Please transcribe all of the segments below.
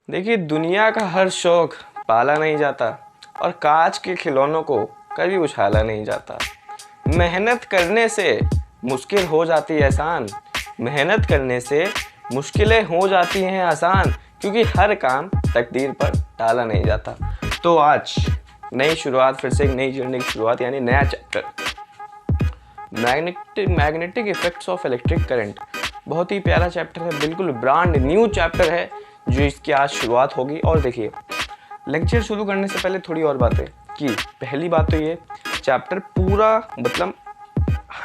देखिए, दुनिया का हर शौक पाला नहीं जाता और कांच के खिलौनों को कभी उछाला नहीं जाता। मेहनत करने से मुश्किल हो जाती है आसान। मेहनत करने से मुश्किलें हो जाती हैं आसान, क्योंकि हर काम तकदीर पर टाला नहीं जाता। तो आज नई शुरुआत, फिर से एक नई जर्नी की शुरुआत, यानी नया chapter, magnetic effects of electric current. बहुत ही प्यारा चैप्टर है, बिल्कुल ब्रांड न्यू चैप्टर है जो इसकी आज शुरुआत होगी। और देखिए, लेक्चर शुरू करने से पहले थोड़ी और बातें कि पहली बात तो ये, चैप्टर पूरा मतलब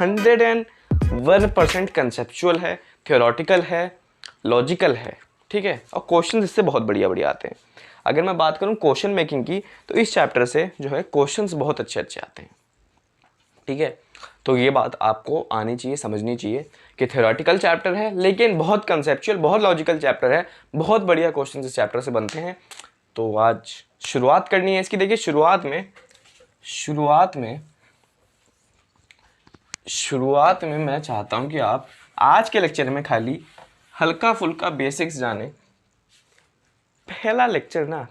101% कंसेप्चुअल है, थियोरटिकल है, लॉजिकल है, ठीक है। और क्वेश्चन इससे बहुत बढ़िया बढ़िया आते हैं। अगर मैं बात करूँ क्वेश्चन मेकिंग की, तो इस चैप्टर से जो है क्वेश्चंस बहुत अच्छे अच्छे आते हैं, ठीक है। तो ये बात आपको आनी चाहिए, समझनी चाहिए कि थ्योरेटिकल चैप्टर है लेकिन बहुत कंसेप्चुअल, बहुत लॉजिकल चैप्टर है, बहुत बढ़िया क्वेश्चन इस चैप्टर से बनते हैं। तो आज शुरुआत करनी है इसकी। देखिए, शुरुआत में मैं चाहता हूं कि आप आज के लेक्चर में खाली हल्का फुल्का बेसिक्स जाने। पहला लेक्चर ना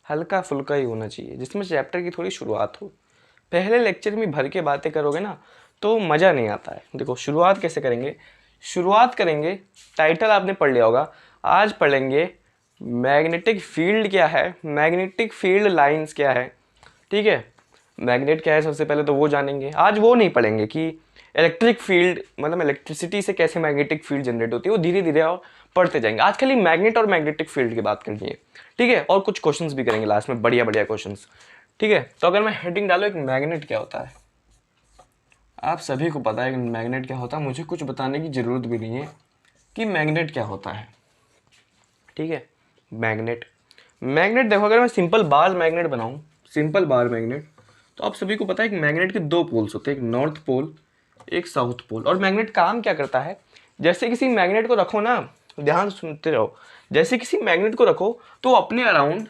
हल्का फुल्का ही होना चाहिए, जिसमें चैप्टर की थोड़ी शुरुआत हो। पहले लेक्चर में भर के बातें करोगे ना तो मज़ा नहीं आता है। देखो, शुरुआत कैसे करेंगे, टाइटल आपने पढ़ लिया होगा। आज पढ़ेंगे मैग्नेटिक फील्ड क्या है, मैग्नेटिक फील्ड लाइंस क्या है, ठीक है। मैग्नेट क्या है सबसे पहले तो वो जानेंगे। आज वो नहीं पढ़ेंगे कि इलेक्ट्रिक फील्ड मतलब इलेक्ट्रिसिटी से कैसे मैग्नेटिक फील्ड जनरेट होती है, वो धीरे धीरे और पढ़ते जाएंगे। आज खाली मैग्नेट और मैग्नेटिक फील्ड की बात करनी है, ठीक है। और कुछ क्वेश्चंस भी करेंगे लास्ट में, बढ़िया बढ़िया क्वेश्चंस, ठीक है। तो अगर मैं हेडिंग डालूं, एक मैग्नेट क्या होता है, आप सभी को पता है कि मैग्नेट क्या होता है, मुझे कुछ बताने की ज़रूरत भी नहीं है कि मैग्नेट क्या होता है, ठीक है। मैग्नेट देखो, अगर मैं सिंपल बार मैग्नेट बनाऊं, सिंपल बार मैग्नेट, तो आप सभी को पता है कि मैग्नेट के दो पोल्स होते हैं, एक नॉर्थ पोल, एक साउथ पोल। और मैग्नेट काम क्या करता है, जैसे किसी मैग्नेट को रखो ना, ध्यान सुनते रहो, जैसे किसी मैग्नेट को रखो तो अपने अराउंड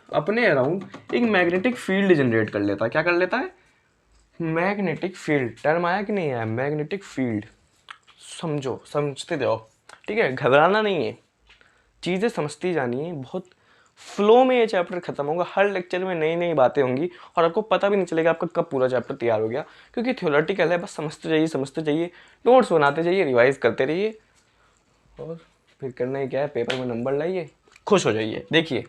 एक मैग्नेटिक फील्ड जनरेट कर लेता है। क्या कर लेता है, मैग्नेटिक फील्ड। टर्म आया कि नहीं आया, मैग्नेटिक फील्ड। समझते जाओ, ठीक है, घबराना नहीं है, चीज़ें समझती जानी है। बहुत फ्लो में ये चैप्टर खत्म होगा, हर लेक्चर में नई नई बातें होंगी और आपको पता भी नहीं चलेगा आपका कब पूरा चैप्टर तैयार हो गया, क्योंकि थ्योरेटिकल है। बस समझते जाइए, नोट्स बनाते जाइए, रिवाइज करते रहिए, और फिर करना ही क्या है, पेपर में नंबर लाइए, खुश हो जाइए। देखिए,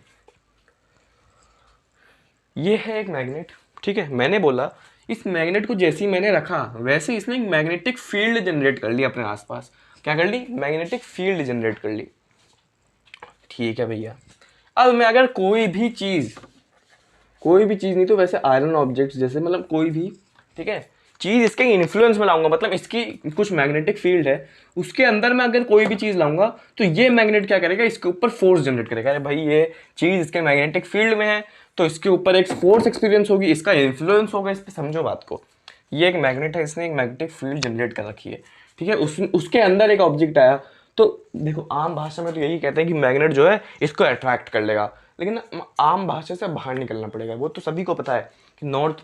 ये है एक मैग्नेट, ठीक है। मैंने बोला इस मैग्नेट को जैसे ही मैंने रखा वैसे इसने एक मैग्नेटिक फील्ड जनरेट कर ली अपने आसपास। क्या कर ली, मैग्नेटिक फील्ड जनरेट कर ली, ठीक है भैया। अब मैं अगर कोई भी चीज़ नहीं तो वैसे आयरन ऑब्जेक्ट्स जैसे, मतलब कोई भी, ठीक है, चीज़ इसके इन्फ्लुएंस में लाऊंगा, मतलब इसकी कुछ मैग्नेटिक फील्ड है, उसके अंदर मैं अगर कोई भी चीज़ लाऊंगा तो ये मैग्नेट क्या करेगा, इसके ऊपर फोर्स जनरेट करेगा। अरे भाई, ये चीज़ इसके मैग्नेटिक फील्ड में है तो इसके ऊपर एक फोर्स एक्सपीरियंस होगी, इसका इन्फ्लुएंस होगा इस पर। समझो बात को, ये एक मैग्नेट है, इसने एक मैग्नेटिक फील्ड जनरेट कर रखी है, ठीक है। उसके अंदर एक ऑब्जेक्ट आया तो देखो, आम भाषा में तो यही कहते हैं कि मैग्नेट जो है इसको अट्रैक्ट कर लेगा, लेकिन आम भाषा से बाहर निकलना पड़ेगा। वो तो सभी को पता है कि नॉर्थ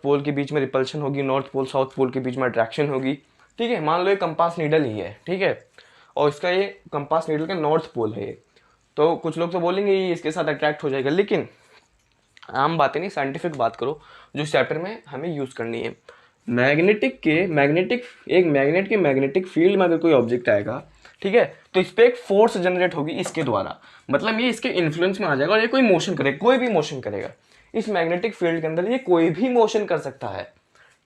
पोल के बीच में रिपल्शन होगी, नॉर्थ पोल साउथ पोल के बीच में अट्रैक्शन होगी, ठीक है। मान लो ये कंपास नीडल ही है, ठीक है, और इसका ये कंपास नीडल का नॉर्थ पोल है ये, तो कुछ लोग तो बोलेंगे ये इसके साथ अट्रैक्ट हो जाएगा, लेकिन आम बातें नहीं, साइंटिफिक बात करो जो चैप्टर में हमें यूज़ करनी है। एक मैग्नेट के मैग्नेटिक फील्ड में अगर कोई ऑब्जेक्ट आएगा, ठीक है, तो इस पर एक फोर्स जनरेट होगी इसके द्वारा, मतलब ये इसके इन्फ्लुएंस में आ जाएगा और ये कोई मोशन करेगा, कोई भी मोशन करेगा इस मैग्नेटिक फील्ड के अंदर, ये कोई भी मोशन कर सकता है,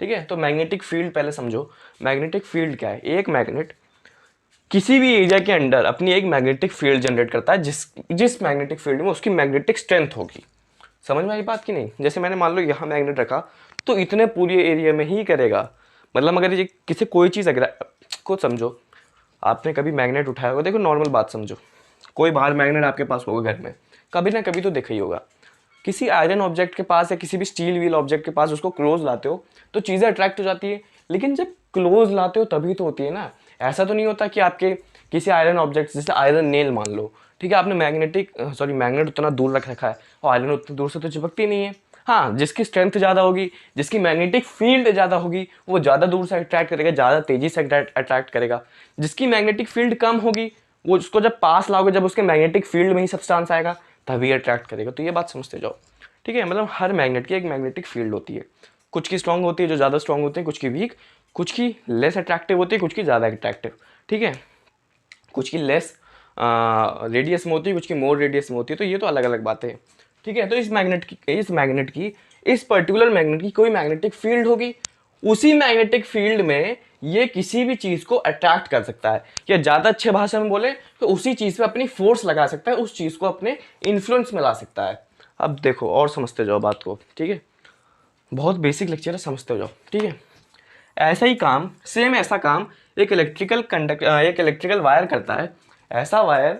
ठीक है। तो मैग्नेटिक फील्ड पहले समझो, मैग्नेटिक फील्ड क्या है। एक मैग्नेट किसी भी एरिया के अंदर अपनी एक मैग्नेटिक फील्ड जनरेट करता है, जिस मैग्नेटिक फील्ड में उसकी मैग्नेटिक स्ट्रेंथ होगी। समझ में आई बात कि नहीं। जैसे मैंने मान लो यहाँ मैग्नेट रखा तो इतने पूरे एरिया में ही करेगा, मतलब अगर ये किसी कोई चीज़ अगर को समझो, आपने कभी मैग्नेट उठाया होगा, देखो नॉर्मल बात समझो, कोई बाहर मैग्नेट आपके पास होगा घर में, कभी ना कभी तो देखा ही होगा। किसी आयरन ऑब्जेक्ट के पास या किसी भी स्टील व्हील ऑब्जेक्ट के पास उसको क्लोज लाते हो तो चीज़ें अट्रैक्ट हो जाती है, लेकिन जब क्लोज लाते हो तभी तो होती है ना। ऐसा तो नहीं होता कि आपके किसी आयरन ऑब्जेक्ट, जैसे आयरन नेल मान लो, ठीक है, आपने मैग्नेट उतना दूर रख रखा है और आयरन उतनी दूर से तो चिपकती नहीं है। हाँ, जिसकी स्ट्रेंथ ज़्यादा होगी, जिसकी मैग्नेटिक फील्ड ज़्यादा होगी, वो ज़्यादा दूर से अट्रैक्ट करेगा, ज़्यादा तेज़ी से अट्रैक्ट करेगा। जिसकी मैग्नेटिक फील्ड कम होगी वो उसको जब पास लाओगे, जब उसके मैग्नेटिक फील्ड में ही सब्सटेंस आएगा तभी अट्रैक्ट करेगा। तो ये बात समझते जाओ, ठीक है। मतलब हर मैग्नेट की एक मैग्नेटिक फील्ड होती है, कुछ की स्ट्रांग होती है जो ज़्यादा स्ट्रांग होती है, कुछ की वीक, कुछ की लेस अट्रैक्टिव होती है, कुछ की ज़्यादा अट्रैक्टिव, ठीक है। कुछ की लेस रेडियस में होती है, कुछ की मोर रेडियस में होती है। तो ये तो अलग अलग बातें हैं, ठीक है। तो इस पर्टिकुलर मैग्नेट की कोई मैग्नेटिक फील्ड होगी, उसी मैग्नेटिक फील्ड में ये किसी भी चीज़ को अट्रैक्ट कर सकता है, या ज़्यादा अच्छे भाषा में बोले तो उसी चीज़ पे अपनी फोर्स लगा सकता है, उस चीज़ को अपने इन्फ्लुएंस में ला सकता है। अब देखो और समझते जाओ बात को, ठीक है। बहुत बेसिक लेक्चर है, समझते हो जाओ, ठीक है। ऐसा ही काम, सेम ऐसा काम एक इलेक्ट्रिकल वायर करता है। ऐसा वायर,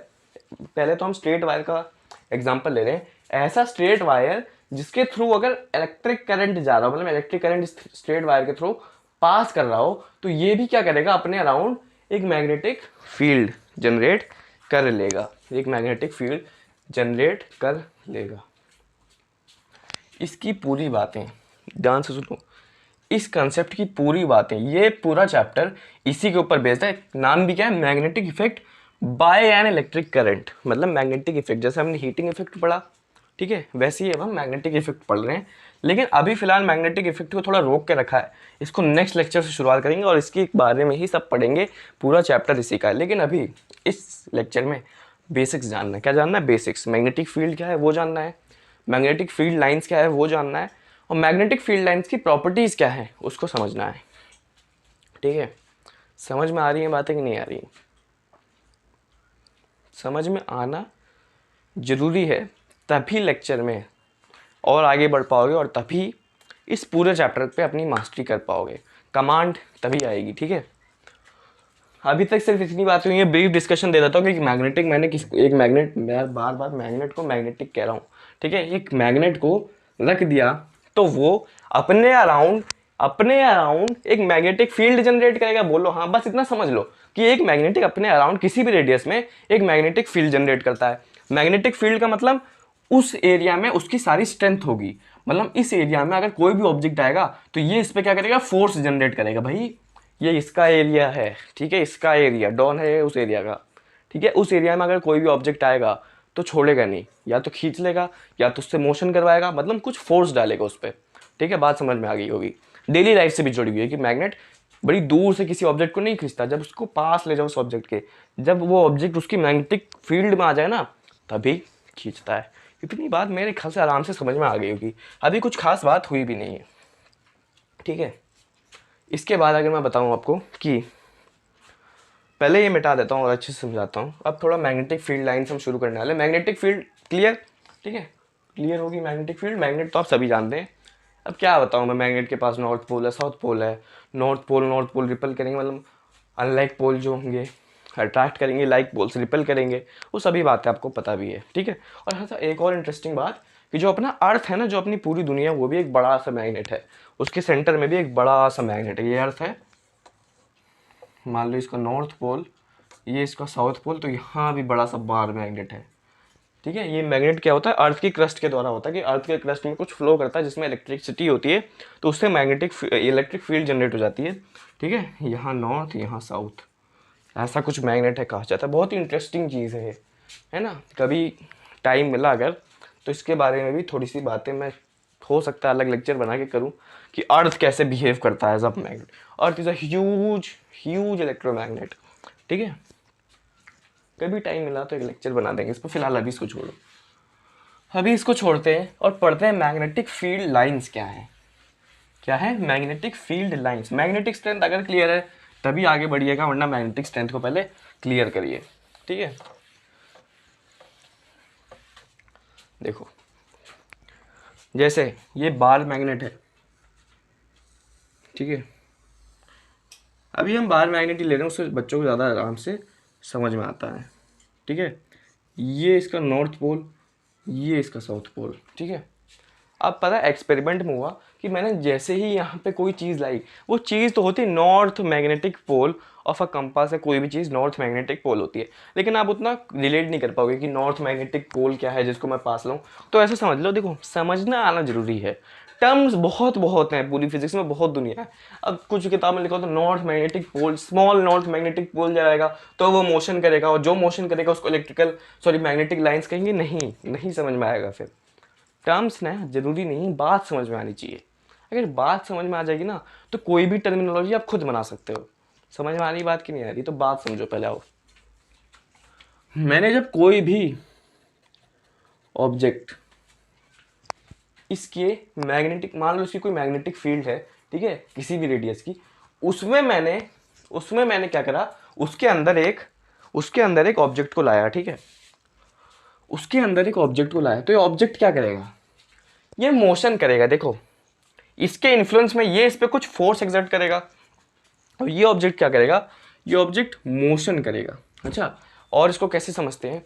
पहले तो हम स्ट्रेट वायर का एग्जांपल ले रहे हैं। ऐसा स्ट्रेट वायर जिसके थ्रू अगर इलेक्ट्रिक करंट जा रहा हो, मतलब इलेक्ट्रिक करंट स्ट्रेट वायर के थ्रू पास कर रहा हो, तो ये भी क्या करेगा, अपने अराउंड एक मैग्नेटिक फील्ड जनरेट कर लेगा, एक मैग्नेटिक फील्ड जनरेट कर लेगा। इसकी पूरी बातें ध्यान से सुनो, इस कंसेप्ट की पूरी बातें, ये पूरा चैप्टर इसी के ऊपर बेस्ड है। नाम भी क्या है, magnetic effect bye an electric current. मतलब मैग्नेटिक इफेक्ट, जैसे हमने हीटिंग इफेक्ट पढ़ा, ठीक है, वैसे ही अब हम मैग्नेटिक इफेक्ट पढ़ रहे हैं। लेकिन अभी फिलहाल मैग्नेटिक इफेक्ट को थोड़ा रोक के रखा है, इसको नेक्स्ट लेक्चर से शुरुआत करेंगे और इसके बारे में ही सब पढ़ेंगे, पूरा चैप्टर इसी का है। लेकिन अभी इस लेक्चर में बेसिक्स जानना है। क्या जानना है? बेसिक्स। मैग्नेटिक फील्ड क्या है वो जानना है, मैग्नेटिक फील्ड लाइंस क्या है वो जानना है, और मैग्नेटिक फील्ड लाइंस की प्रॉपर्टीज़ क्या है उसको समझना है, ठीक है। समझ में आ रही है बातें कि नहीं आ रही? समझ में आना जरूरी है, तभी लेक्चर में और आगे बढ़ पाओगे और तभी इस पूरे चैप्टर पे अपनी मास्टरी कर पाओगे, कमांड तभी आएगी, ठीक है। अभी तक सिर्फ इतनी बात हुई है, ब्रीफ डिस्कशन दे देता हूँ कि मैग्नेटिक, मैंने किस एक मैग्नेट, मैं बार बार मैग्नेट को मैग्नेटिक कह रहा हूँ, ठीक है। एक मैग्नेट को रख दिया तो वो अपने अराउंड एक मैग्नेटिक फील्ड जनरेट करेगा। बोलो हाँ, बस इतना समझ लो कि एक मैग्नेटिक अपने अराउंड किसी भी रेडियस में एक मैग्नेटिक फील्ड जनरेट करता है। मैग्नेटिक फील्ड का मतलब उस एरिया में उसकी सारी स्ट्रेंथ होगी। मतलब इस एरिया में अगर कोई भी ऑब्जेक्ट आएगा तो ये इस पर क्या करेगा, फोर्स जनरेट करेगा। भाई ये इसका एरिया है, ठीक है, इसका एरिया डॉन है उस एरिया का, ठीक है। उस एरिया में अगर कोई भी ऑब्जेक्ट आएगा तो छोड़ेगा नहीं, या तो खींच लेगा या तो उससे मोशन करवाएगा, मतलब कुछ फोर्स डालेगा उस पर, ठीक है। बात समझ में आ गई होगी। डेली लाइफ से भी जुड़ी हुई है कि मैग्नेट बड़ी दूर से किसी ऑब्जेक्ट को नहीं खींचता, जब उसको पास ले जाओ उस ऑब्जेक्ट के, जब वो ऑब्जेक्ट उसकी मैग्नेटिक फील्ड में आ जाए ना तभी खींचता है। इतनी बात मेरे ख्याल से आराम से समझ में आ गई होगी, अभी कुछ खास बात हुई भी नहीं है, ठीक है। इसके बाद अगर मैं बताऊं आपको कि पहले ये मिटा देता हूँ और अच्छे से समझाता हूँ। अब थोड़ा मैग्नेटिक फील्ड लाइन्स हम शुरू करने वाले। मैग्नेटिक फील्ड क्लियर, ठीक है, क्लियर होगी मैग्नेटिक फील्ड। मैग्नेट तो आप सभी जानते हैं। अब क्या बताऊँ मैं, मैग्नेट के पास नॉर्थ पोल है, साउथ पोल है। नॉर्थ पोल रिपल करेंगे, मतलब अनलाइक पोल जो होंगे अट्रैक्ट करेंगे, लाइक पोल से रिपल करेंगे, वो सभी बातें आपको पता भी है, ठीक है। और हाँ, एक और इंटरेस्टिंग बात कि जो अपना अर्थ है ना, जो अपनी पूरी दुनिया, वो भी एक बड़ा सा मैग्नेट है। उसके सेंटर में भी एक बड़ा सा मैग्नेट है। ये अर्थ है, मान लो इसका नॉर्थ पोल, ये इसका साउथ पोल, तो यहाँ भी बड़ा सा बार मैग्नेट है, ठीक है। ये मैग्नेट क्या होता है, अर्थ की क्रस्ट के द्वारा होता है कि अर्थ के क्रस्ट में कुछ फ्लो करता है जिसमें इलेक्ट्रिसिटी होती है, तो उससे मैग्नेटिक इलेक्ट्रिक फील्ड जनरेट हो जाती है, ठीक है। यहाँ नॉर्थ, यहाँ साउथ, ऐसा कुछ मैग्नेट है कहा जाता है। बहुत ही इंटरेस्टिंग चीज़ है ना। कभी टाइम मिला अगर तो इसके बारे में भी थोड़ी सी बातें मैं, हो सकता है अलग लेक्चर बना के करूँ कि अर्थ कैसे बिहेव करता है as a magnet. Earth is a huge electromagnet, ठीक है। कभी टाइम मिला तो एक लेक्चर बना देंगे इस पर, फिलहाल अभी इसको छोड़ो। अभी इसको छोड़ते हैं और पढ़ते हैं मैग्नेटिक फील्ड लाइंस क्या है। क्या है? Magnetic field lines. Magnetic strength अगर क्लियर है तभी आगे बढ़िएगा, वरना मैग्नेटिक स्ट्रेंथ को पहले क्लियर करिए, ठीक है। देखो जैसे ये बार मैग्नेट है, ठीक है। अभी हम बार मैग्नेट ही ले रहे हैं, उससे बच्चों को ज़्यादा आराम से समझ में आता है, ठीक है। ये इसका नॉर्थ पोल, ये इसका साउथ पोल, ठीक है। अब पता है एक्सपेरिमेंट में हुआ कि मैंने जैसे ही यहाँ पे कोई चीज़ लाई, वो चीज़ तो होती north magnetic pole of a compass है, कोई भी चीज़ नॉर्थ मैग्नेटिक पोल होती है, लेकिन आप उतना रिलेट नहीं कर पाओगे कि नॉर्थ मैग्नेटिक पोल क्या है जिसको मैं पास लाऊं। तो ऐसे समझ लो, देखो समझना आना जरूरी है। टर्म्स बहुत बहुत हैं, पूरी फिजिक्स में बहुत दुनिया है। अब कुछ किताब में लिखा हो तो north magnetic pole, small north magnetic pole जाएगा तो वो मोशन करेगा, और जो मोशन करेगा उसको इलेक्ट्रिकल सॉरी मैग्नेटिक लाइंस कहेंगे। नहीं, नहीं समझ में आएगा। फिर टर्म्स ना जरूरी नहीं, बात समझ में आनी चाहिए। अगर बात समझ में आ जाएगी ना तो कोई भी टर्मिनोलॉजी आप खुद बना सकते हो। समझ में आ रही बात कि नहीं आ रही, तो बात समझो पहले आओ। मैंने जब कोई भी ऑब्जेक्ट इसके मैग्नेटिक, मान लो इसकी कोई मैग्नेटिक फील्ड है, ठीक है, किसी भी रेडियस की, उसमें मैंने क्या करा, उसके अंदर एक ऑब्जेक्ट को लाया, ठीक है, उसके अंदर एक ऑब्जेक्ट को लाया, तो ये ऑब्जेक्ट क्या करेगा, ये मोशन करेगा। देखो इसके इन्फ्लुएंस में ये इस पर कुछ फोर्स एक्सर्ट करेगा, और ये ऑब्जेक्ट क्या करेगा, ये ऑब्जेक्ट मोशन करेगा। अच्छा, और इसको कैसे समझते हैं,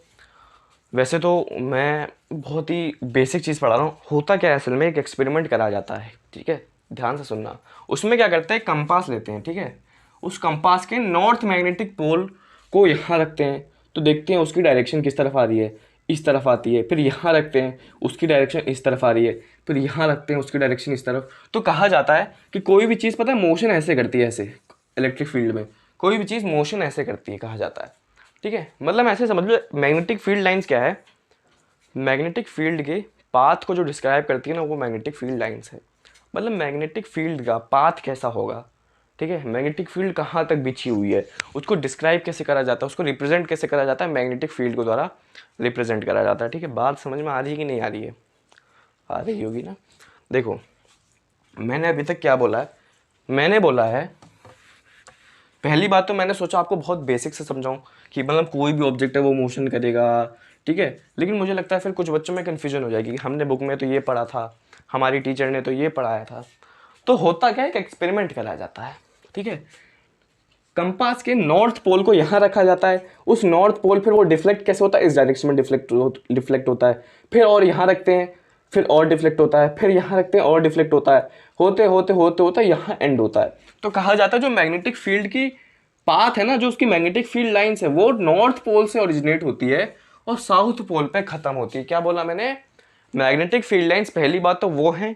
वैसे तो मैं बहुत ही बेसिक चीज़ पढ़ा रहा हूँ। होता क्या है असल में, एक एक्सपेरिमेंट करा जाता है, ठीक है, ध्यान से सुनना। उसमें क्या करते हैं, कंपास लेते हैं, ठीक है, उस कंपास के नॉर्थ मैग्नेटिक पोल को यहाँ रखते हैं, तो देखते हैं उसकी डायरेक्शन किस तरफ आ रही है, इस तरफ आती है। फिर यहाँ रखते हैं, उसकी डायरेक्शन इस तरफ आ रही है। फिर यहाँ रखते हैं, उसकी डायरेक्शन इस तरफ। तो कहा जाता है कि कोई भी चीज़, पता है, मोशन ऐसे करती है, ऐसे इलेक्ट्रिक फील्ड में कोई भी चीज़ मोशन ऐसे करती है, कहा जाता है, ठीक है। मतलब ऐसे समझ लो, मैग्नेटिक फील्ड लाइंस क्या है, मैग्नेटिक फील्ड के पाथ को जो डिस्क्राइब करती है ना, वो मैग्नेटिक फील्ड लाइंस है। मतलब मैग्नेटिक फील्ड का पाथ कैसा होगा, ठीक है, मैग्नेटिक फील्ड कहाँ तक बिछी हुई है, उसको डिस्क्राइब कैसे करा जाता है, उसको रिप्रेजेंट कैसे करा जाता है, मैग्नेटिक फील्ड को द्वारा रिप्रेजेंट करा जाता है, ठीक है। बात समझ में आ रही है कि नहीं आ रही है, आ रही होगी ना। देखो मैंने अभी तक क्या बोला है, मैंने बोला है, पहली बात तो मैंने सोचा आपको बहुत बेसिक से समझाऊं कि मतलब कोई भी ऑब्जेक्ट है वो मोशन करेगा, ठीक है। लेकिन मुझे लगता है फिर कुछ बच्चों में कन्फ्यूजन हो जाएगी कि हमने बुक में तो ये पढ़ा था, हमारी टीचर ने तो ये पढ़ाया था। तो होता क्या है, एक एक्सपेरिमेंट कराया जाता है, ठीक है। कंपास के नॉर्थ पोल को यहाँ रखा जाता है, उस नॉर्थ पोल फिर वो डिफ्लेक्ट कैसे होता है, इस डायरेक्शन में डिफ्लेक्ट होता है। फिर और यहाँ रखते हैं, फिर और डिफ्लेक्ट होता है, फिर यहाँ रखते हैं और डिफ्लेक्ट होता है, होते होते होते होते यहाँ एंड होता है। तो कहा जाता है जो मैग्नेटिक फील्ड की पाथ है ना, जो उसकी मैग्नेटिक फील्ड लाइंस है, वो नॉर्थ पोल से ओरिजिनेट होती है और साउथ पोल पे खत्म होती है। क्या बोला मैंने, मैग्नेटिक फील्ड लाइंस पहली बात तो वो हैं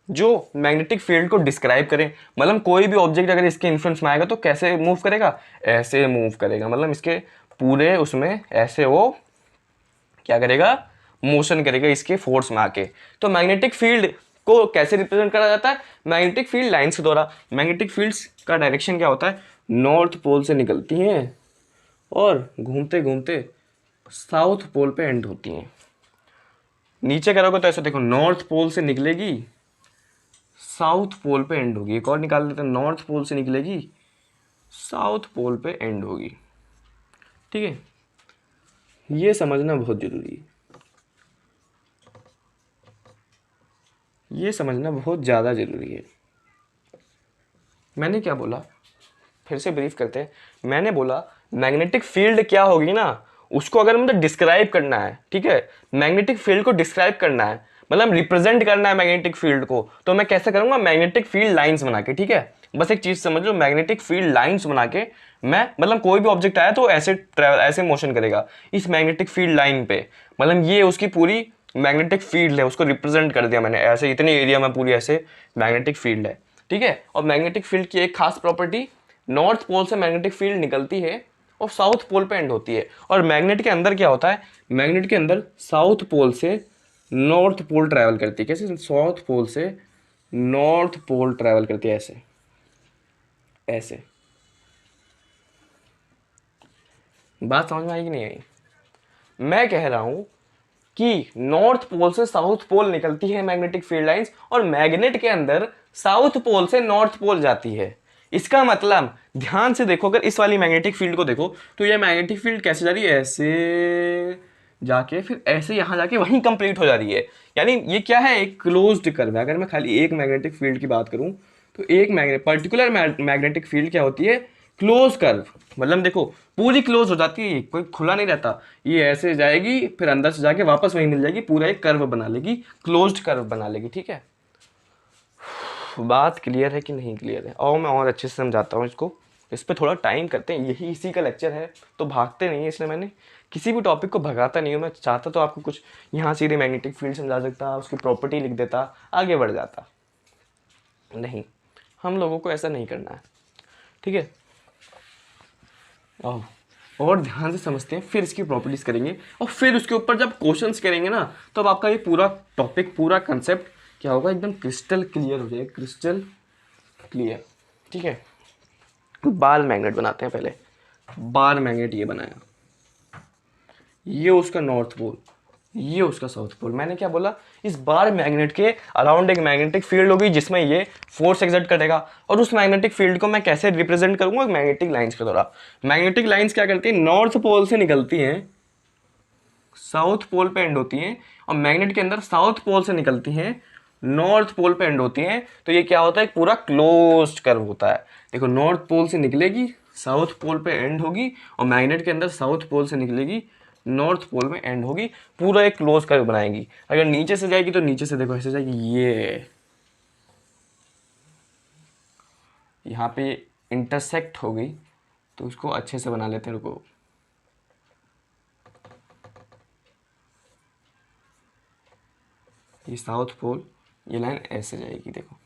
जो मैग्नेटिक फील्ड को डिस्क्राइब करें। मतलब कोई भी ऑब्जेक्ट अगर इसके इन्फ्लुएंस में आएगा तो कैसे मूव करेगा, ऐसे मूव करेगा, मतलब इसके पूरे उसमें ऐसे वो क्या करेगा, मोशन करेगा इसके फोर्स में आके। तो मैग्नेटिक फील्ड को कैसे रिप्रेजेंट करा जाता है, मैग्नेटिक फील्ड लाइंस के द्वारा। मैग्नेटिक फील्ड्स का डायरेक्शन क्या होता है, नॉर्थ पोल से निकलती हैं और घूमते घूमते साउथ पोल पे एंड होती हैं। नीचे करोगे तो ऐसे देखो, नॉर्थ पोल से निकलेगी, साउथ पोल पे एंड होगी। एक और निकाल लेते हैं, नॉर्थ पोल से निकलेगी, साउथ पोल पे एंड होगी, ठीक है। ये समझना बहुत जरूरी है, ये समझना बहुत ज़्यादा ज़रूरी है। मैंने क्या बोला, फिर से ब्रीफ करते हैं। मैंने बोला मैग्नेटिक फील्ड क्या होगी ना, उसको अगर मुझे डिस्क्राइब करना है, ठीक है, मैग्नेटिक फील्ड को डिस्क्राइब करना है, मतलब रिप्रेजेंट करना है मैग्नेटिक फील्ड को, तो मैं कैसे करूंगा, मैग्नेटिक फील्ड लाइंस बना के, ठीक है। बस एक चीज समझ लो, मैग्नेटिक फील्ड लाइंस बना के मैं, मतलब कोई भी ऑब्जेक्ट आया तो ऐसे ट्रैवल, ऐसे मोशन करेगा इस मैग्नेटिक फील्ड लाइन पे। मतलब ये उसकी पूरी मैग्नेटिक फील्ड है, उसको रिप्रेजेंट कर दिया मैंने, ऐसे इतने एरिया में पूरी ऐसे मैग्नेटिक फील्ड है, ठीक है। और मैग्नेटिक फील्ड की एक खास प्रॉपर्टी, नॉर्थ पोल से मैग्नेटिक फील्ड निकलती है और साउथ पोल पे एंड होती है। और मैग्नेट के अंदर क्या होता है, मैग्नेट के अंदर साउथ पोल से नॉर्थ पोल ट्रैवल करती है। कैसे, साउथ पोल से नॉर्थ पोल ट्रैवल करती है, ऐसे ऐसे। बात समझ में आई कि नहीं आई। मैं कह रहा हूं कि नॉर्थ पोल से साउथ पोल निकलती है मैग्नेटिक फील्ड लाइंस, और मैग्नेट के अंदर साउथ पोल से नॉर्थ पोल जाती है। इसका मतलब ध्यान से देखो, अगर इस वाली मैग्नेटिक फील्ड को देखो तो ये मैग्नेटिक फील्ड कैसे जा रही है, ऐसे जाके फिर ऐसे यहां जाके वहीं कंप्लीट हो जा रही है। यानी ये क्या है, एक क्लोज्ड कर्व है। अगर मैं खाली एक मैग्नेटिक फील्ड की बात करूं तो एक पर्टिकुलर मैग्नेटिक फील्ड क्या होती है, क्लोज कर्व। मतलब देखो पूरी क्लोज हो जाती है, कोई खुला नहीं रहता, ये ऐसे जाएगी फिर अंदर से जाके वापस वहीं मिल जाएगी, पूरा एक कर्व बना लेगी, क्लोज्ड कर्व बना लेगी। ठीक है, बात क्लियर है कि नहीं क्लियर है? और मैं और अच्छे से समझाता हूँ इसको, इस पर थोड़ा टाइम करते हैं, यही इसी का लेक्चर है तो भागते नहीं है, इसलिए मैंने किसी भी टॉपिक को भगाता नहीं हूँ। मैं चाहता तो आपको कुछ यहाँ सीधे मैग्नेटिक फील्ड समझा सकता, उसकी प्रॉपर्टी लिख देता, आगे बढ़ जाता, नहीं, हम लोगों को ऐसा नहीं करना है। ठीक है, और ध्यान से समझते हैं, फिर इसकी प्रॉपर्टीज करेंगे और फिर उसके ऊपर जब क्वेश्चंस करेंगे ना, तो अब आपका ये पूरा टॉपिक, पूरा कंसेप्ट क्या होगा, एकदम क्रिस्टल क्लियर हो जाएगा, क्रिस्टल क्लियर। ठीक है, बार मैग्नेट बनाते हैं पहले। बार मैग्नेट ये बनाया, ये उसका नॉर्थ पोल, ये उसका साउथ पोल। मैंने क्या बोला, इस बार मैग्नेट के अराउंड एक मैग्नेटिक फील्ड होगी जिसमें ये फोर्स एक्सर्ट करेगा, और उस मैग्नेटिक फील्ड को मैं कैसे रिप्रेजेंट करूंगा, मैग्नेटिक लाइंस के द्वारा। मैग्नेटिक लाइंस क्या करती हैं, नॉर्थ पोल से निकलती हैं, साउथ पोल पे एंड होती हैं, और मैग्नेट के अंदर साउथ पोल से निकलती हैं, नॉर्थ पोल पे एंड होती हैं। तो ये क्या होता है, एक पूरा क्लोज्ड कर्व होता है। देखो, नॉर्थ पोल से निकलेगी, साउथ पोल पे एंड होगी, और मैग्नेट के अंदर साउथ पोल से निकलेगी, नॉर्थ पोल में एंड होगी, पूरा एक क्लोज कर्व बनाएगी। अगर नीचे से जाएगी तो नीचे से देखो ऐसे जाएगी, ये यहाँ पे इंटरसेक्ट हो गई, तो उसको अच्छे से बना लेते हैं, रुको। ये साउथ पोल, ये लाइन ऐसे जाएगी, देखो।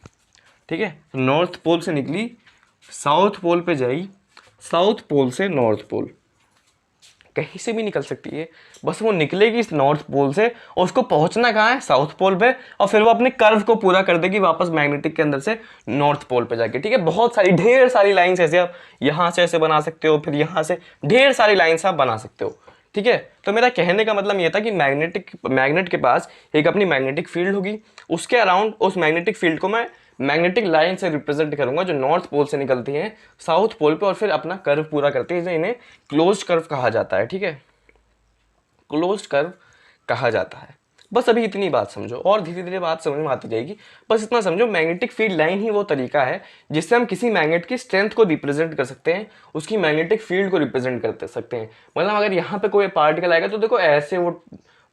ठीक है, तो नॉर्थ पोल से निकली, साउथ पोल पे जाई, साउथ पोल से नॉर्थ पोल, कहीं से भी निकल सकती है, बस वो निकलेगी इस नॉर्थ पोल से, और उसको पहुंचना कहाँ है, साउथ पोल पे, और फिर वो अपने कर्व को पूरा कर देगी वापस मैग्नेटिक के अंदर से नॉर्थ पोल पे जाके। ठीक है, बहुत सारी, ढेर सारी लाइंस ऐसे आप यहाँ से ऐसे बना सकते हो, फिर यहाँ से ढेर सारी लाइंस आप बना सकते हो। ठीक है, तो मेरा कहने का मतलब ये था कि मैग्नेट के पास एक अपनी मैग्नेटिक फील्ड होगी, उसके अराउंड उस मैग्नेटिक फील्ड को मैं मैग्नेटिक लाइन से रिप्रेजेंट करूंगा, जो नॉर्थ पोल से निकलती हैं साउथ पोल पे, और फिर अपना कर्व पूरा करती है, इन्हें क्लोज्ड कर्व कहा जाता है। ठीक है, क्लोज्ड कर्व कहा जाता है। बस अभी इतनी बात समझो, और धीरे धीरे बात समझ में आती जाएगी। बस इतना समझो, मैग्नेटिक फील्ड लाइन ही वो तरीका है जिससे हम किसी मैग्नेट की स्ट्रेंथ को रिप्रेजेंट कर सकते हैं, उसकी मैग्नेटिक फील्ड को रिप्रेजेंट कर सकते हैं। मतलब अगर यहाँ पे कोई पार्टिकल आएगा तो देखो ऐसे वो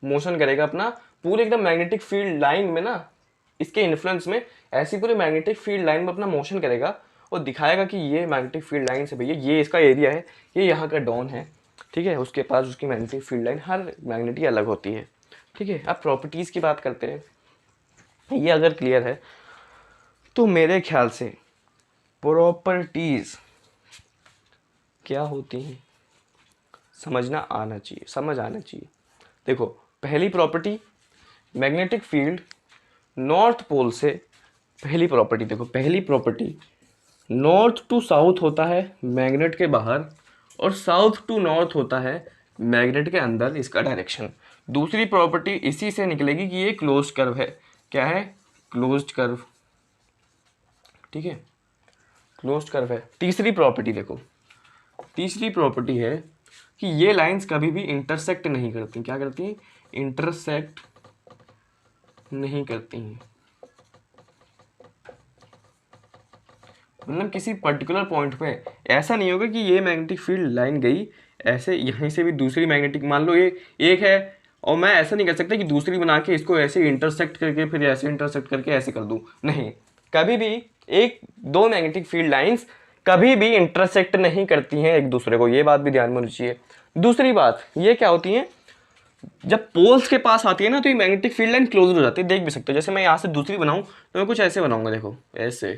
मोशन करेगा अपना, पूरे एकदम मैग्नेटिक फील्ड लाइन में ना, इसके इन्फ्लुएंस में ऐसी पूरी मैग्नेटिक फील्ड लाइन में अपना मोशन करेगा, और दिखाएगा कि ये मैग्नेटिक फील्ड लाइन से भैया ये इसका एरिया है, ये यहाँ का डॉन है। ठीक है, उसके पास उसकी मैग्नेटिक फील्ड लाइन, हर मैग्नेट की अलग होती है। ठीक है, अब प्रॉपर्टीज़ की बात करते हैं। ये अगर क्लियर है तो मेरे ख्याल से प्रॉपर्टीज़ क्या होती हैं समझना आना चाहिए, समझ आना चाहिए। देखो, पहली property, magnetic field north pole से, पहली प्रॉपर्टी देखो, पहली प्रॉपर्टी, नॉर्थ टू साउथ होता है मैग्नेट के बाहर, और साउथ टू नॉर्थ होता है मैग्नेट के अंदर, इसका डायरेक्शन। दूसरी प्रॉपर्टी इसी से निकलेगी कि ये क्लोज्ड कर्व है। क्या है, क्लोज्ड कर्व। ठीक है, क्लोज्ड कर्व है। तीसरी प्रॉपर्टी देखो, तीसरी प्रॉपर्टी है कि ये लाइंस कभी भी इंटरसेक्ट नहीं करती। क्या करती हैं, इंटरसेक्ट नहीं करती हैं। मतलब किसी पर्टिकुलर पॉइंट पे ऐसा नहीं होगा कि ये मैग्नेटिक फील्ड लाइन गई ऐसे, यहीं से भी दूसरी मैग्नेटिक, मान लो ये एक है, और मैं ऐसा नहीं कर सकता कि दूसरी बना के इसको ऐसे इंटरसेक्ट करके फिर ऐसे इंटरसेक्ट करके ऐसे कर दूं। नहीं, कभी भी एक दो मैग्नेटिक फील्ड लाइंस कभी भी इंटरसेक्ट नहीं करती हैं एक दूसरे को, ये बात भी ध्यान में होनी चाहिए। दूसरी बात ये क्या होती है, जब पोल्स के पास आती है ना, तो ये मैग्नेटिक फील्ड लाइन क्लोज हो जाती है। देख भी सकते हो, जैसे मैं यहाँ से दूसरी बनाऊं तो मैं कुछ ऐसे बनाऊंगा, देखो ऐसे,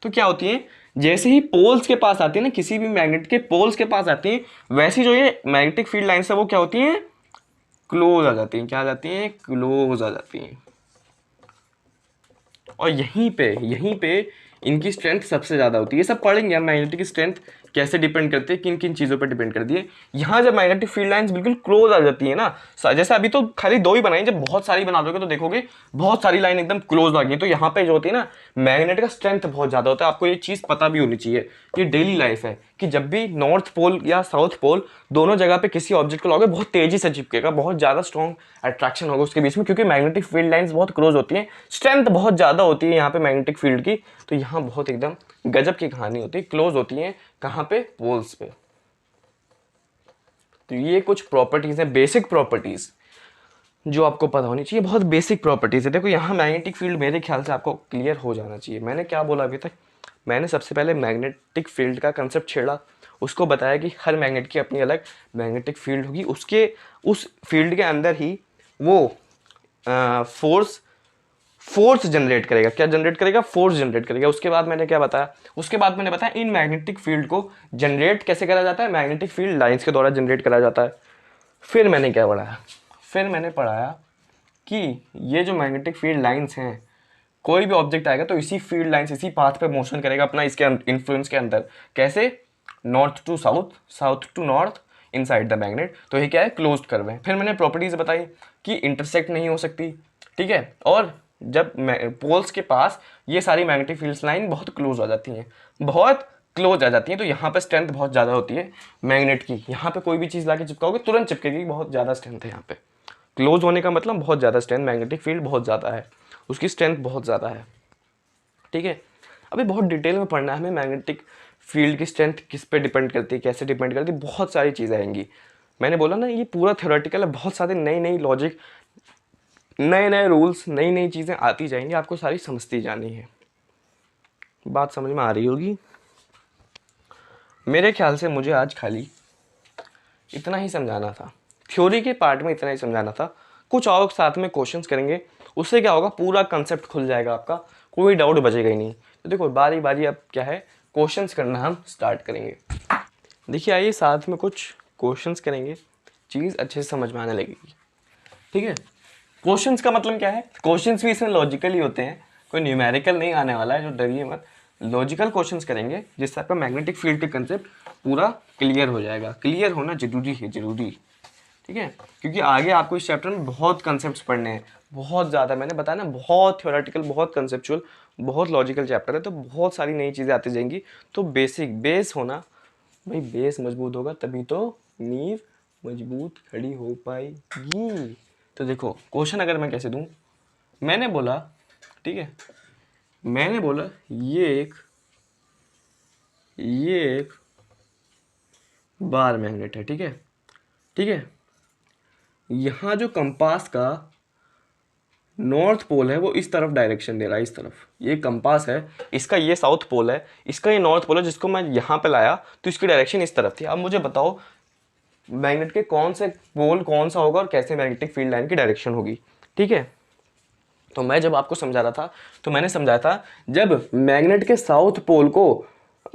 तो क्या होती है, जैसे ही पोल्स के पास आती है ना, किसी भी मैग्नेट के पोल्स के पास आती है, वैसी जो ये मैग्नेटिक फील्ड लाइंस है वो क्या होती हैं, क्लोज आ जाती हैं। क्या आ जाती हैं, क्लोज आ जाती हैं। और यहीं पे इनकी स्ट्रेंथ सबसे ज़्यादा होती है। ये सब पढ़ेंगे हम, मैग्नेटिक स्ट्रेंथ कैसे डिपेंड करते हैं, किन किन चीज़ों पर डिपेंड करती है। यहाँ जब मैग्नेटिक फील्ड लाइंस बिल्कुल क्लोज आ जाती है ना, जैसे अभी तो खाली दो ही बनाई, जब बहुत सारी बना दोगे तो देखोगे बहुत सारी लाइन एकदम क्लोज आ गई, तो यहाँ पे जो होती है ना, मैग्नेट का स्ट्रेंथ बहुत ज़्यादा होता है। आपको ये चीज़ पता भी होनी चाहिए, ये डेली लाइफ है कि जब भी नॉर्थ पोल या साउथ पोल दोनों जगह पे किसी ऑब्जेक्ट को लाओगे, बहुत तेजी से चिपकेगा, बहुत ज़्यादा स्ट्रॉन्ग अट्रैक्शन होगा उसके बीच में, क्योंकि मैग्नेटिक फील्ड लाइंस बहुत क्लोज होती हैं, स्ट्रेंथ बहुत ज़्यादा होती है यहाँ पे मैग्नेटिक फील्ड की, तो यहाँ बहुत एकदम गजब की कहानी होती है, क्लोज होती हैं कहाँ पे, पोल्स पे। तो ये कुछ प्रॉपर्टीज है, बेसिक प्रॉपर्टीज जो आपको पता होनी चाहिए, बहुत बेसिक प्रॉपर्टीज है। देखो यहाँ मैग्नेटिक फील्ड मेरे ख्याल से आपको क्लियर हो जाना चाहिए। मैंने क्या बोला अभी तक, मैंने सबसे पहले मैग्नेटिक फील्ड का कंसेप्ट छेड़ा, उसको बताया कि हर मैग्नेट की अपनी अलग मैग्नेटिक फील्ड होगी, उसके उस फील्ड के अंदर ही वो फोर्स जनरेट करेगा। क्या जनरेट करेगा? फोर्स जनरेट करेगा। उसके बाद मैंने क्या बताया, उसके बाद मैंने बताया इन मैग्नेटिक फील्ड को जनरेट कैसे करा जाता है, मैग्नेटिक फील्ड लाइंस के द्वारा जनरेट करा जाता है। फिर मैंने क्या पढ़ाया, फिर मैंने पढ़ाया कि ये जो मैग्नेटिक फील्ड लाइंस हैं, कोई भी ऑब्जेक्ट आएगा तो इसी फील्ड लाइंस, इसी पाथ पे मोशन करेगा अपना, इसके इन्फ्लुएंस के अंदर। कैसे? North to south, south to north inside the magnet. तो ये क्या है? क्लोज्ड कर्व है। फिर मैंने प्रॉपर्टीज बताई कि इंटरसेक्ट नहीं हो सकती, ठीक है, और जब पोल्स के पास ये सारी मैग्नेटिक फील्ड लाइन बहुत क्लोज आ जाती हैं, बहुत क्लोज आ जाती हैं, तो यहाँ पे स्ट्रेंथ बहुत ज़्यादा होती है मैग्नेट की। यहाँ पे कोई भी चीज़ लाके चिपकाओगे तुरंत चिपकेगी, बहुत ज़्यादा स्ट्रेंथ है यहाँ पे। क्लोज होने का मतलब बहुत ज़्यादा स्ट्रेंथ, मैग्नेटिक फील्ड बहुत ज़्यादा है, उसकी स्ट्रेंथ बहुत ज़्यादा है, ठीक है। अभी बहुत डिटेल में पढ़ना है हमें, मैग्नेटिक फील्ड की स्ट्रेंथ किस पे डिपेंड करती है, कैसे डिपेंड करती है, बहुत सारी चीज़ें आएंगी। मैंने बोला ना ये पूरा थ्योरेटिकल है, बहुत सारे नई नई लॉजिक, नए नए रूल्स, नई नई चीज़ें आती जाएंगी, आपको सारी समझती जानी है। बात समझ में आ रही होगी मेरे ख्याल से। मुझे आज खाली इतना ही समझाना था, थ्योरी के पार्ट में इतना ही समझाना था। कुछ और साथ में क्वेश्चंस करेंगे, उससे क्या होगा, पूरा कंसेप्ट खुल जाएगा आपका, कोई डाउट बचेगा ही नहीं। तो देखो बारी बारी अब क्या है, क्वेश्चंस करना हम स्टार्ट करेंगे। देखिए आइए साथ में कुछ क्वेश्चंस करेंगे, चीज़ अच्छे से समझ में आने लगेगी, ठीक है। क्वेश्चंस का मतलब क्या है, क्वेश्चंस भी इसमें लॉजिकल ही होते हैं, कोई न्यूमेरिकल नहीं आने वाला है, जो डरिए मत। लॉजिकल क्वेश्चंस करेंगे जिससे आपका मैग्नेटिक फील्ड का कंसेप्ट पूरा क्लियर हो जाएगा। क्लियर होना जरूरी है, जरूरी, ठीक है, क्योंकि आगे आपको इस चैप्टर में बहुत कंसेप्ट्स पढ़ने हैं, बहुत ज़्यादा। मैंने बताया ना, बहुत थ्योरेटिकल, बहुत कंसेप्चुअल, बहुत लॉजिकल चैप्टर है, तो बहुत सारी नई चीज़ें आती जाएंगी। तो बेसिक बेस होना भाई, बेस मजबूत होगा तभी तो नींव मजबूत खड़ी हो पाएगी। तो देखो क्वेश्चन अगर मैं कैसे दूं, मैंने बोला, ठीक है, मैंने बोला ये एक बार मैग्नेट है, ठीक है, ठीक है। यहाँ जो कंपास का नॉर्थ पोल है वो इस तरफ डायरेक्शन दे रहा है, इस तरफ। ये कंपास है, इसका ये साउथ पोल है, इसका ये नॉर्थ पोल है, जिसको मैं यहाँ पे लाया तो इसकी डायरेक्शन इस तरफ थी। अब मुझे बताओ मैग्नेट के कौन से पोल कौन सा होगा और कैसे मैग्नेटिक फील्ड लाइन की डायरेक्शन होगी, ठीक है। तो मैं जब आपको समझा रहा था तो मैंने समझाया था, जब मैग्नेट के साउथ पोल को,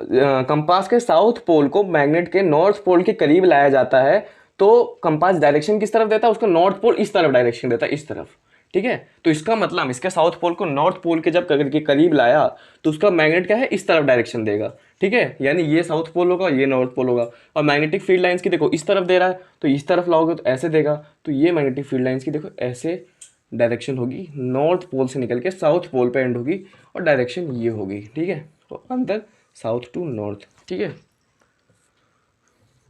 कंपास के साउथ पोल को मैग्नेट के नॉर्थ पोल के करीब लाया जाता है, तो कंपास डायरेक्शन किस तरफ देता है, उसका नॉर्थ पोल इस तरफ डायरेक्शन देता है, इस तरफ, ठीक है। तो इसका मतलब इसके साउथ पोल को नॉर्थ पोल के जब के करीब लाया तो उसका मैग्नेट क्या है, इस तरफ डायरेक्शन देगा, ठीक है। यानी ये साउथ पोल होगा, ये नॉर्थ पोल होगा। और मैग्नेटिक फील्ड लाइंस की देखो इस तरफ दे रहा है तो इस तरफ लाओगे तो ऐसे देगा। तो ये मैग्नेटिक फील्ड लाइंस की देखो ऐसे डायरेक्शन होगी, नॉर्थ पोल से निकल के साउथ पोल पे एंड होगी, और डायरेक्शन ये होगी, ठीक है। तो अंदर साउथ टू नॉर्थ, ठीक है।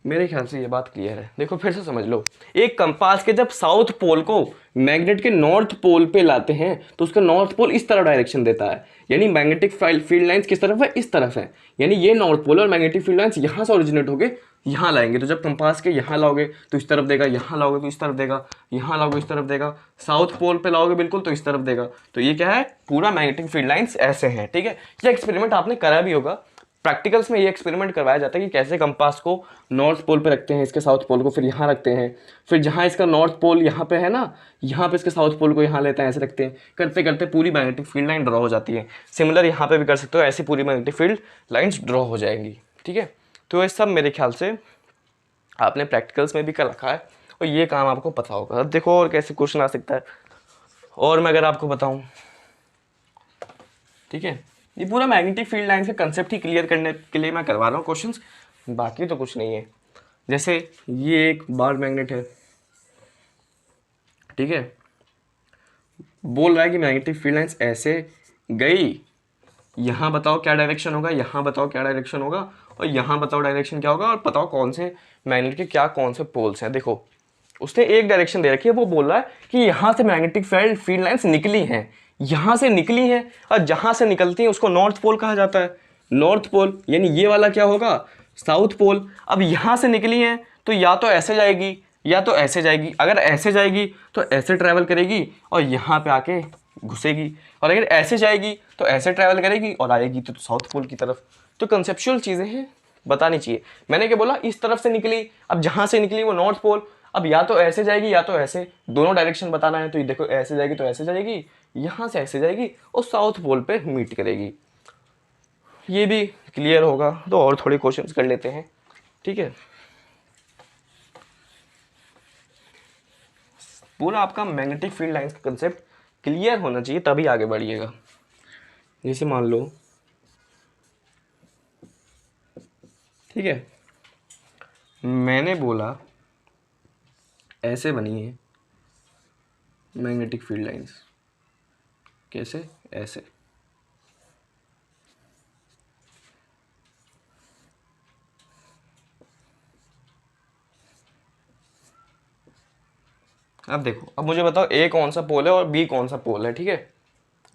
मेरे ख्याल से ये बात क्लियर है। देखो फिर से समझ लो, एक कंपास के जब साउथ पोल को मैग्नेट के नॉर्थ पोल पे लाते हैं तो उसका नॉर्थ पोल इस तरफ डायरेक्शन देता है, यानी मैग्नेटिक फील्ड लाइंस किस तरफ है, इस तरफ है। यानी ये नॉर्थ पोल और मैग्नेटिक फील्ड लाइंस यहाँ से ओरिजिनेट होके यहाँ लाएंगे। तो जब कंपास के यहाँ लाओगे तो इस तरफ देगा, यहाँ लाओगे तो इस तरफ देगा, यहाँ लाओगे इस तरफ देगा, साउथ पोल पे लाओगे बिल्कुल तो इस तरफ देगा। तो ये क्या है, पूरा मैग्नेटिक फील्ड लाइंस ऐसे हैं, ठीक है। ये एक्सपेरिमेंट आपने करा भी होगा, प्रैक्टिकल्स में ये एक्सपेरिमेंट करवाया जाता है कि कैसे कंपास को नॉर्थ पोल पे रखते हैं, इसके साउथ पोल को फिर यहाँ रखते हैं, फिर जहाँ इसका नॉर्थ पोल यहाँ पे है ना, यहाँ पे इसके साउथ पोल को यहाँ लेते हैं, ऐसे रखते हैं, करते करते पूरी मैग्नेटिक फील्ड लाइन ड्रॉ हो जाती है। सिमिलर यहाँ पे भी कर सकते हो, ऐसी पूरी मैग्नेटिक फील्ड लाइन्स ड्रॉ हो जाएंगी, ठीक है। तो ये सब मेरे ख्याल से आपने प्रैक्टिकल्स में भी कर रखा है और ये काम आपको पता होगा। अब देखो और कैसे क्वेश्चन आ सकता है, और मैं अगर आपको बताऊँ, ठीक है, ये पूरा मैग्नेटिक फील्ड लाइन का कंसेप्ट ही क्लियर करने के लिए मैं करवा रहा हूँ क्वेश्चंस, बाकी तो कुछ नहीं है। जैसे ये एक बार मैग्नेट है, ठीक है, बोल रहा है कि मैग्नेटिक फील्ड लाइंस ऐसे गई, यहाँ बताओ क्या डायरेक्शन होगा, यहाँ बताओ क्या डायरेक्शन होगा, और यहाँ बताओ डायरेक्शन क्या होगा, और बताओ कौन से मैग्नेट के क्या कौन से पोल्स हैं। देखो उसने एक डायरेक्शन दे रखी है, वो बोल रहा है कि यहाँ से मैग्नेटिक फील्ड लाइंस निकली हैं, यहाँ से निकली हैं, और जहाँ से निकलती हैं उसको नॉर्थ पोल कहा जाता है। नॉर्थ पोल, यानी ये वाला क्या होगा, साउथ पोल। अब यहाँ से निकली है तो या तो ऐसे जाएगी या तो ऐसे जाएगी। अगर ऐसे जाएगी तो ऐसे ट्रैवल करेगी और यहाँ पे आके घुसेगी, और अगर ऐसे जाएगी तो ऐसे ट्रैवल करेगी और आएगी तो साउथ पोल की तरफ। तो कंसेप्चुअल चीज़ें हैं, बतानी चाहिए। मैंने क्या बोला, इस तरफ से निकली, अब जहाँ से निकली वो नॉर्थ पोल, अब या तो ऐसे जाएगी या तो ऐसे, दोनों डायरेक्शन बताना है। तो ये देखो, ऐसे जाएगी तो ऐसे जाएगी, यहाँ से ऐसे जाएगी और साउथ पोल पे मीट करेगी। ये भी क्लियर होगा। तो और थोड़े क्वेश्चंस कर लेते हैं, ठीक है। पूरा आपका मैग्नेटिक फील्ड लाइंस का कंसेप्ट क्लियर होना चाहिए, तभी आगे बढ़िएगा। जैसे मान लो, ठीक है, मैंने बोला ऐसे बनी है मैग्नेटिक फील्ड लाइंस। कैसे? ऐसे। अब देखो, अब मुझे बताओ ए कौन सा पोल है और बी कौन सा पोल है, ठीक है,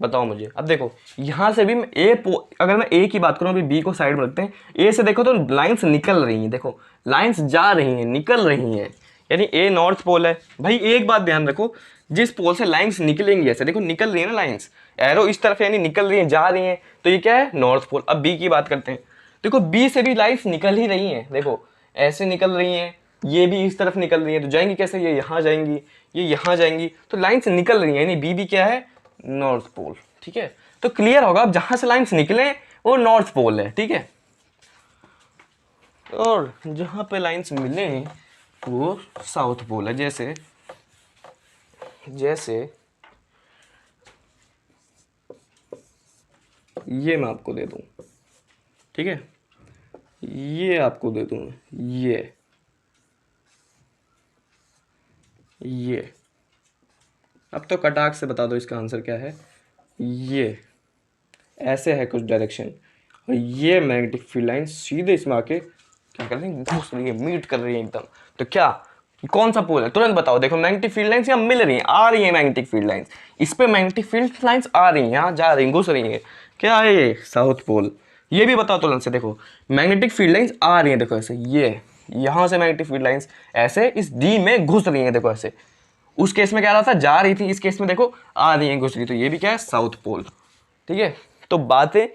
बताओ मुझे। अब देखो, यहाँ से भी अगर मैं ए की बात करूँ, अभी बी को साइड में रखते हैं। ए से देखो तो लाइंस निकल रही हैं, देखो लाइंस जा रही हैं, निकल रही हैं, यानी ए नॉर्थ पोल है। भाई एक बात ध्यान रखो, जिस पोल से लाइंस निकलेंगी, ऐसे देखो निकल रही है ना लाइंस, एरो इस तरफ यानी निकल रही है, जा रही हैं, तो ये क्या है, नॉर्थ पोल। अब बी की बात करते हैं, देखो बी से भी लाइंस निकल ही रही हैं, देखो ऐसे निकल रही हैं, ये भी इस तरफ निकल रही है, तो जाएंगी कैसे, ये यहाँ जाएंगी, ये यहाँ जाएंगी, तो लाइंस निकल रही है, यानी बी भी क्या है, नॉर्थ पोल, ठीक है। तो क्लियर होगा, अब जहां से लाइंस निकले वो नॉर्थ पोल है, ठीक है, और जहां पे लाइंस मिले वो साउथ पोल है। जैसे जैसे ये मैं आपको दे दूं, ठीक है, ये आपको दे दूं, ये अब तो कटाक से बता दो इसका आंसर क्या है। ये ऐसे है कुछ डायरेक्शन, और ये मैग्नेटिक फील्ड लाइन सीधे इसमें आके क्या कर रही है, घुस रही है, मीट कर रही है एकदम। तो क्या कौन सा पोल है, तुरंत बताओ। देखो मैग्नेटिक फील्ड लाइंस यहाँ मिल रही हैं, आ रही है मैग्नेटिक फील्ड लाइंस, इस पे मैग्नेटिक फील्ड लाइंस आ रही हैं, यहाँ जा रही हैं, घुस रही हैं, क्या है ये, साउथ पोल। ये भी बताओ तुरंत से, देखो मैग्नेटिक फील्ड लाइंस आ रही हैं, देखो ऐसे, ये यहाँ से मैग्नेटिक फील्ड लाइंस ऐसे इस डी में घुस रही हैं, देखो ऐसे। उस केस में क्या रहा था, जा रही थी, इस केस में देखो आ रही है, घुस रही, तो ये भी क्या है, साउथ पोल, ठीक है। तो बातें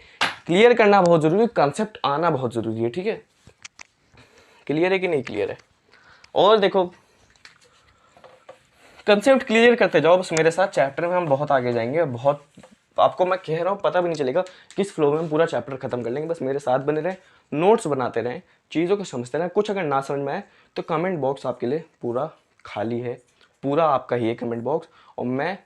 क्लियर करना बहुत जरूरी है, कंसेप्ट आना बहुत जरूरी है, ठीक है। क्लियर है कि नहीं क्लियर है? और देखो कंसेप्ट क्लियर करते जाओ बस मेरे साथ, चैप्टर में हम बहुत आगे जाएंगे, बहुत आपको मैं कह रहा हूँ पता भी नहीं चलेगा किस फ्लो में हम पूरा चैप्टर खत्म कर लेंगे। बस मेरे साथ बने रहें, नोट्स बनाते रहें, चीज़ों को समझते रहें। कुछ अगर ना समझ में आए तो कमेंट बॉक्स आपके लिए पूरा खाली है, पूरा आपका ही है कमेंट बॉक्स, और मैं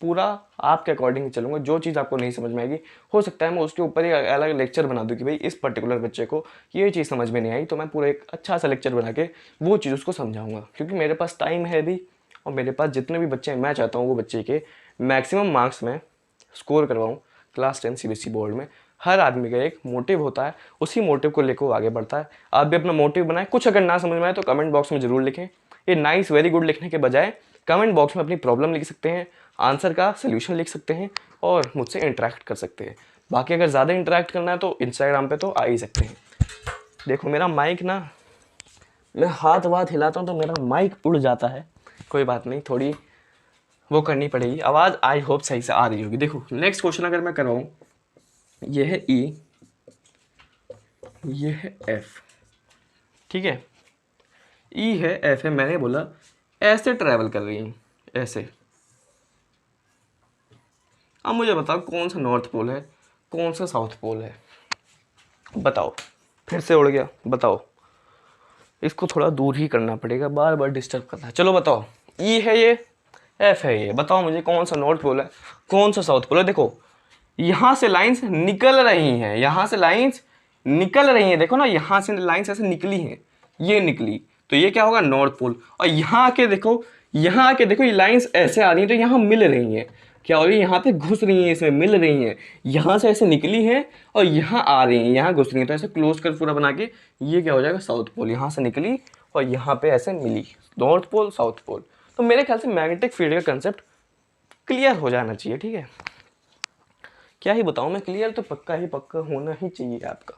पूरा आपके अकॉर्डिंग चलूंगा। जो चीज़ आपको नहीं समझ में आएगी, हो सकता है मैं उसके ऊपर एक अलग लेक्चर बना दूँ कि भाई इस पर्टिकुलर बच्चे को ये चीज़ समझ में नहीं आई, तो मैं पूरा एक अच्छा सा लेक्चर बना के वो चीज़ उसको समझाऊंगा। क्योंकि मेरे पास टाइम है भी, और मेरे पास जितने भी बच्चे हैं मैं चाहता हूँ वो बच्चे के मैक्सिमम मार्क्स में स्कोर करवाऊँ। क्लास 10 CBSE बोर्ड में हर आदमी का एक मोटिव होता है, उसी मोटिव को लेकर वो आगे बढ़ता है। आप भी अपना मोटिव बनाएं। कुछ अगर ना समझ में आए तो कमेंट बॉक्स में ज़रूर लिखें। ये नाइस वेरी गुड लिखने के बजाय कमेंट बॉक्स में अपनी प्रॉब्लम लिख सकते हैं, आंसर का सोल्यूशन लिख सकते हैं और मुझसे इंटरेक्ट कर सकते हैं। बाकी अगर ज़्यादा इंटरेक्ट करना है तो इंस्टाग्राम पे तो आ ही सकते हैं। देखो मेरा माइक ना, मैं हाथ वाथ हिलाता हूँ तो मेरा माइक उड़ जाता है, कोई बात नहीं, थोड़ी वो करनी पड़ेगी। आवाज़ आई होप सही से आ रही होगी। देखो नेक्स्ट क्वेश्चन अगर मैं करवाऊँ, ये है E, ये है F, ठीक है, E है F है, मैंने बोला ऐसे ट्रैवल कर रही है, ऐसे। अब मुझे बताओ कौन सा नॉर्थ पोल है, कौन सा साउथ पोल है, बताओ। फिर से उड़ गया, बताओ। इसको थोड़ा दूर ही करना पड़ेगा, बार बार डिस्टर्ब करना है। चलो बताओ, ई है ये, एफ है ये, बताओ मुझे कौन सा नॉर्थ पोल है, कौन सा साउथ पोल है। देखो यहाँ से लाइंस निकल रही हैं, यहाँ से लाइंस निकल रही हैं, देखो ना यहाँ से लाइंस ऐसे निकली हैं, ये निकली, तो ये क्या होगा, नॉर्थ पोल। और यहाँ आके देखो, यहाँ आके देखो, ये लाइंस ऐसे आ रही हैं तो यहाँ मिल रही हैं, क्या हो रही है, यहाँ पे घुस रही हैं, इसमें मिल रही हैं, यहाँ से ऐसे निकली हैं और यहाँ आ रही हैं, यहाँ घुस रही हैं, तो ऐसे क्लोज कर पूरा बना के ये क्या हो जाएगा, साउथ पोल। यहाँ से निकली और यहाँ पे ऐसे मिली, नॉर्थ पोल साउथ पोल। तो मेरे ख्याल से मैग्नेटिक फील्ड का कंसेप्ट क्लियर हो जाना चाहिए, ठीक है। क्या ही बताऊँ मैं, क्लियर तो पक्का होना ही चाहिए आपका,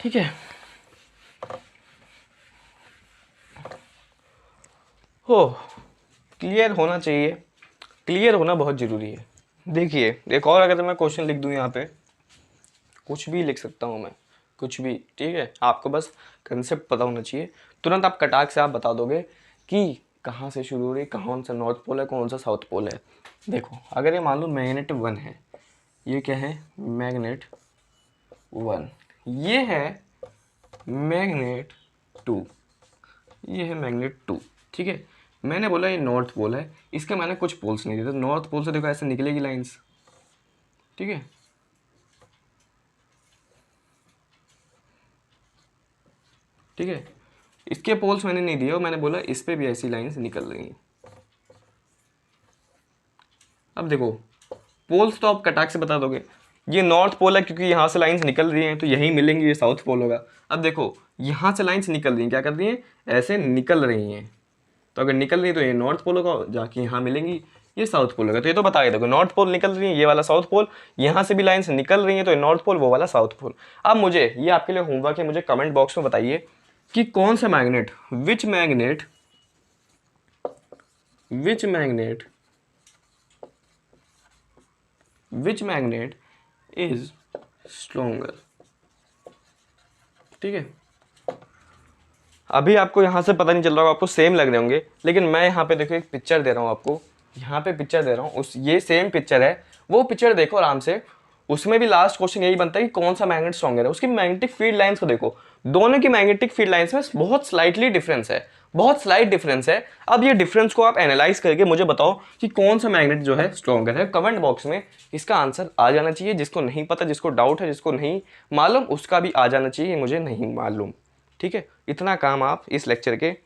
ठीक है। हो क्लियर होना चाहिए, क्लियर होना बहुत ज़रूरी है। देखिए एक और अगर मैं क्वेश्चन लिख दूँ यहाँ पे, कुछ भी लिख सकता हूँ मैं, कुछ भी, ठीक है। आपको बस कंसेप्ट पता होना चाहिए, तुरंत आप कटाक से आप बता दोगे कि कहाँ से शुरू हो रही, कौन सा नॉर्थ पोल है, कौन सा साउथ पोल है। देखो अगर ये मान लो मैग्नेट 1 है, ये क्या है, मैग्नेट 1, ये है मैग्नेट 2, ये है मैग्नेट 2, ठीक है। मैंने बोला ये नॉर्थ पोल है, इसके मैंने कुछ पोल्स नहीं दिए, तो नॉर्थ पोल से देखो ऐसे निकलेगी लाइंस, ठीक है। ठीक है, इसके पोल्स मैंने नहीं दिए और मैंने बोला इस पे भी ऐसी लाइंस निकल रही हैं। अब देखो पोल्स तो आप कटाक से बता दोगे, ये नॉर्थ पोल है क्योंकि यहाँ से लाइंस निकल रही हैं तो यहीं मिलेंगी, ये साउथ पोल होगा। अब देखो यहाँ से लाइंस निकल रही हैं, क्या कर रही हैं, ऐसे निकल रही हैं, तो अगर निकल रही है तो ये नॉर्थ पोल होगा, जाके यहाँ मिलेंगी, ये साउथ पोल होगा। तो ये तो बता के देखो, नॉर्थ पोल निकल रही है, ये वाला साउथ पोल, यहाँ से भी लाइंस निकल रही हैं तो ये नॉर्थ पोल, वो वाला साउथ पोल। अब मुझे ये आपके लिए होमवर्क है, मुझे कमेंट बॉक्स में बताइए कि कौन सा magnet, which magnet is stronger, ठीक है। अभी आपको यहाँ से पता नहीं चल रहा होगा, आपको सेम लग रहे होंगे, लेकिन मैं यहाँ पे देखो एक पिक्चर दे रहा हूँ आपको, यहाँ पे पिक्चर दे रहा हूँ, उस ये सेम पिक्चर है, वो पिक्चर देखो आराम से। उसमें भी लास्ट क्वेश्चन यही बनता है कि कौन सा मैग्नेट स्ट्रॉन्गर है, उसकी मैग्नेटिक फील्ड लाइंस को देखो, दोनों की मैग्नेटिक फील्ड लाइंस में बहुत स्लाइटली डिफरेंस है, बहुत स्लाइट डिफरेंस है। अब ये डिफरेंस को आप एनालाइज करके मुझे बताओ कि कौन सा मैग्नेट जो है स्ट्रॉन्गर है। कमेंट बॉक्स में इसका आंसर आ जाना चाहिए, जिसको नहीं पता, जिसको डाउट है, जिसको नहीं मालूम, उसका भी आ जाना चाहिए मुझे नहीं मालूम, ठीक है। इतना काम आप इस लेक्चर के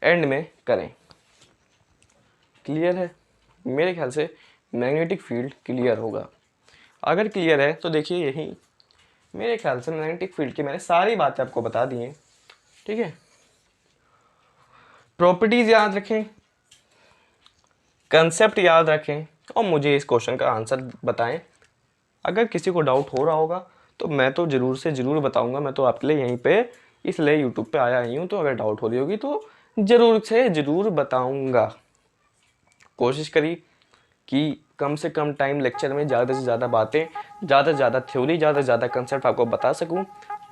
एंड में करें। क्लियर है? मेरे ख्याल से मैग्नेटिक फील्ड क्लियर होगा। अगर क्लियर है तो देखिए यही, मेरे ख्याल से मैग्नेटिक फील्ड की मैंने सारी बातें आपको बता दी हैं, ठीक है। प्रॉपर्टीज याद रखें, कंसेप्ट याद रखें और मुझे इस क्वेश्चन का आंसर बताएं। अगर किसी को डाउट हो रहा होगा तो मैं तो ज़रूर से ज़रूर बताऊंगा, मैं तो आपके लिए यहीं पे इसलिए यूट्यूब पे आया ही हूँ, तो अगर डाउट हो रही होगी तो ज़रूर से ज़रूर बताऊंगा। कोशिश करी कि कम से कम टाइम लेक्चर में ज़्यादा से ज़्यादा बातें, ज़्यादा से ज़्यादा थ्योरी, ज़्यादा से ज़्यादा कंसेप्ट आपको बता सकूँ।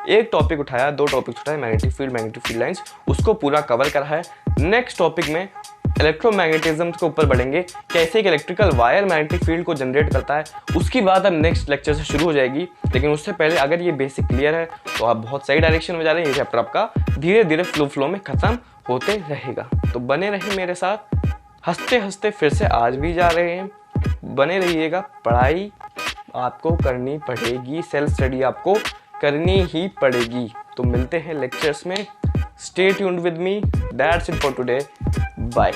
एक टॉपिक उठाया, 2 टॉपिक उठाए, मैग्नेटिक फील्ड लाइंस, उसको पूरा कवर करा है। नेक्स्ट टॉपिक में इलेक्ट्रोमैग्नेटिज्म के ऊपर बढ़ेंगे, कैसे एक इलेक्ट्रिकल वायर मैग्नेटिक फील्ड को जनरेट करता है, उसकी बात अब नेक्स्ट लेक्चर से शुरू हो जाएगी। लेकिन उससे पहले अगर ये बेसिक क्लियर है तो आप बहुत सही डायरेक्शन में जा रहे हैं। ये चैप्टर आपका धीरे धीरे फ्लो में ख़त्म होते रहेगा, तो बने रहिए मेरे साथ, हंसते हंसते फिर से आज भी जा रहे हैं। बने रहिएगा, पढ़ाई आपको करनी पड़ेगी, सेल्फ स्टडी आपको करनी ही पड़ेगी। तो मिलते हैं लेक्चर्स में, stay tuned with me, that's it for today, bye.